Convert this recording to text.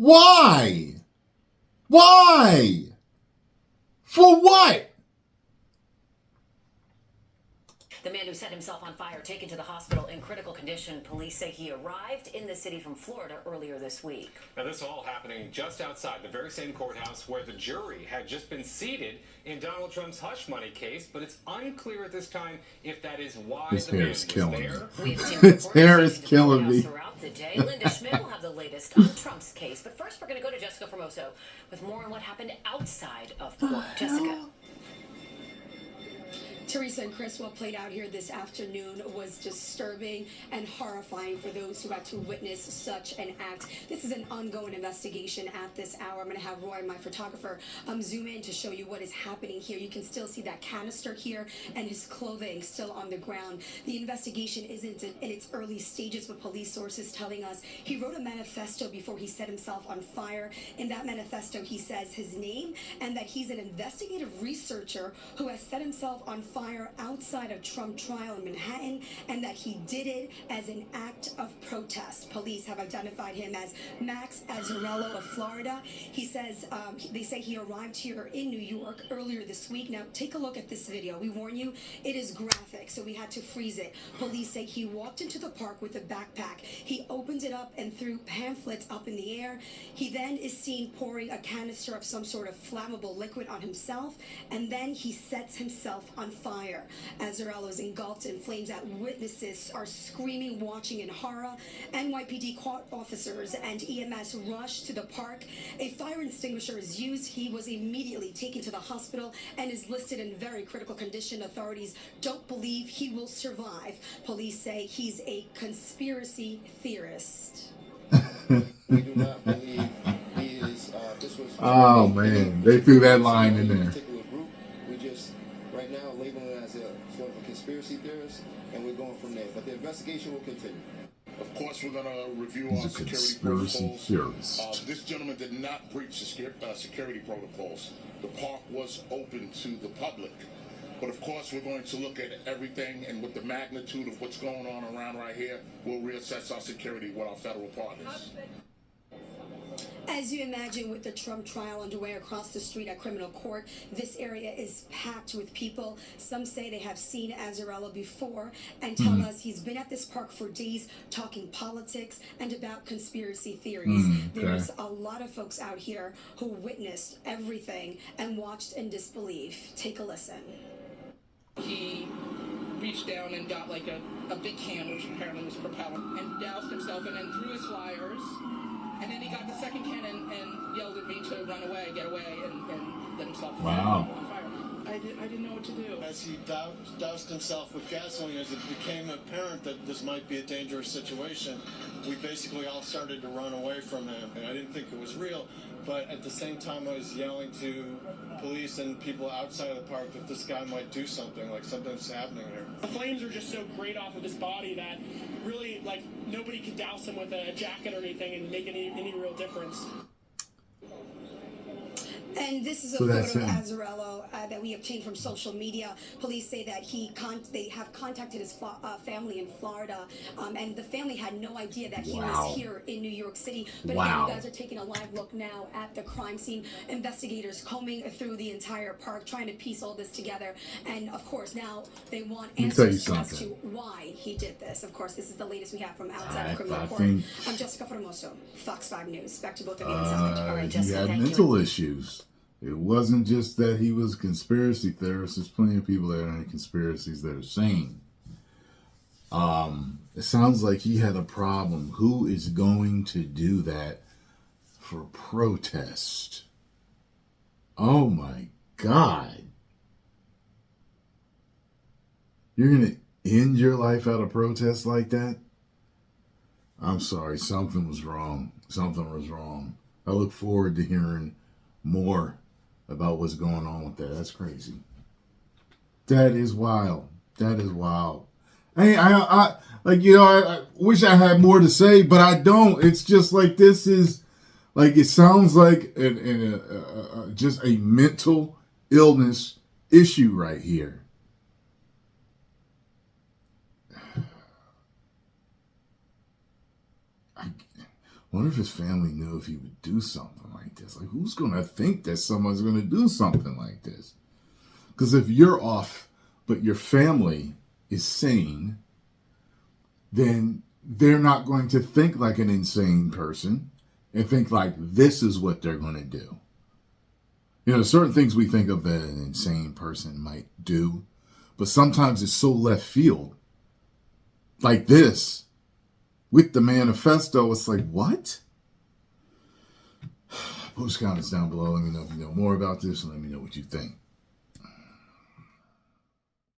Why? Why? For what? The man who set himself on fire taken to the hospital in critical condition. Police say he arrived in the city from Florida earlier this week. Now, this all happening just outside the very same courthouse where the jury had just been seated in Donald Trump's hush money case, but it's unclear at this time if that is why His the hair man is was killing there. me. His hair is killing me. Throughout the day, Linda Schmidt will have the latest on Trump's case. But first, we're going to go to Jessica Formoso with more on what happened outside of court. Jessica. Teresa and Chris, what played out here this afternoon was disturbing and horrifying for those who had to witness such an act. This is an ongoing investigation at this hour. I'm going to have Roy, my photographer, zoom in to show you what is happening here. You can still see that canister here and his clothing still on the ground. The investigation isn't in its early stages, with police sources telling us he wrote a manifesto before he set himself on fire. In that manifesto, he says his name and that he's an investigative researcher who has set himself on fire outside of Trump trial in Manhattan, and that he did it as an act of protest. Police have identified him as Max Azzarello of Florida. He says, they say he arrived here in New York earlier this week. Now, take a look at this video. We warn you, it is graphic, so we had to freeze it. Police say he walked into the park with a backpack. He opened it up and threw pamphlets up in the air. He then is seen pouring a canister of some sort of flammable liquid on himself, and then he sets himself on fire. Azzarello is engulfed in flames that witnesses are screaming, watching in horror. NYPD officers and EMS rushed to the park. A fire extinguisher is used. He was immediately taken to the hospital and is listed in very critical condition. Authorities don't believe he will survive. Police say he's a conspiracy theorist. We do not believe he is. This was. Oh man, they threw that line in there. We just right now labeling it as a sort of a conspiracy theorist, and we're going from there. But the investigation will continue. Of course, we're going to review He's our a security conspiracy protocols. theorist. This gentleman did not breach the security protocols. The park was open to the public. But of course, we're going to look at everything, and with the magnitude of what's going on around right here, we'll reassess our security with our federal partners. As you imagine, with the Trump trial underway across the street at criminal court, this area is packed with people. Some say they have seen Azzarello before and tell us he's been at this park for days talking politics and about conspiracy theories. There's a lot of folks out here who witnessed everything and watched in disbelief. Take a listen. He reached down and got like a big can, which apparently was propellant, and doused himself and then threw his flyers. And then he got the second can and yelled at me to run away, get away, and let himself on fire. I didn't know what to do. As he doused himself with gasoline, as it became apparent that this might be a dangerous situation, we basically all started to run away from him. And I didn't think it was real, but at the same time I was yelling to police and people outside of the park that this guy might do something, like something's happening here. The flames are just so great off of his body that really, like, nobody could douse him with a jacket or anything and make any real difference. And this is a photo of Azzarello that we obtained from social media. Police say that they have contacted his family in Florida, and the family had no idea that he was here in New York City. But again, you guys are taking a live look now at the crime scene. Investigators combing through the entire park, trying to piece all this together. And of course, now they want answers as to why he did this. Of course, this is the latest we have from outside the criminal court. I'm Jessica Formoso, Fox 5 News. Back to both of you inside. All right, Jessica, he had mental issues. It wasn't just that he was a conspiracy theorist. There's plenty of people that are in conspiracies that are sane. It sounds like he had a problem. Who is going to do that for protest? Oh my God. You're going to end your life out of protest like that? I'm sorry. Something was wrong. Something was wrong. I look forward to hearing more about what's going on with that. That's crazy. That is wild. That is wild. Hey, I wish I had more to say, but I don't. It's just like this is like it sounds like just a mental illness issue right here. wonder if his family knew if he would do something like this. Like, who's going to think that someone's going to do something like this? Because if you're off, but your family is sane, then they're not going to think like an insane person and think like this is what they're going to do. You know, certain things we think of that an insane person might do, but sometimes it's so left field. Like this, with the manifesto, it's like, what? Post comments down below. Let me know if you know more about this and let me know what you think.